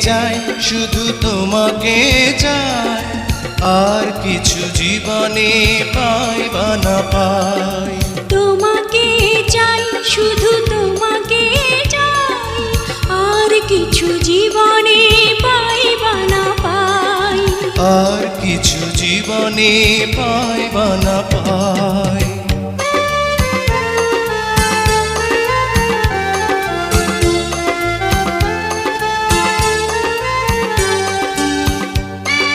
চাই, শুধু তোমাকে চাই, আর কিছু জীবনে পাই বা না পাই। তোমাকে চাই, শুধু তোমাকে চাই, আর কিছু জীবনে পাই বা না পাই। আর কিছু জীবনে পাই বা না পাই।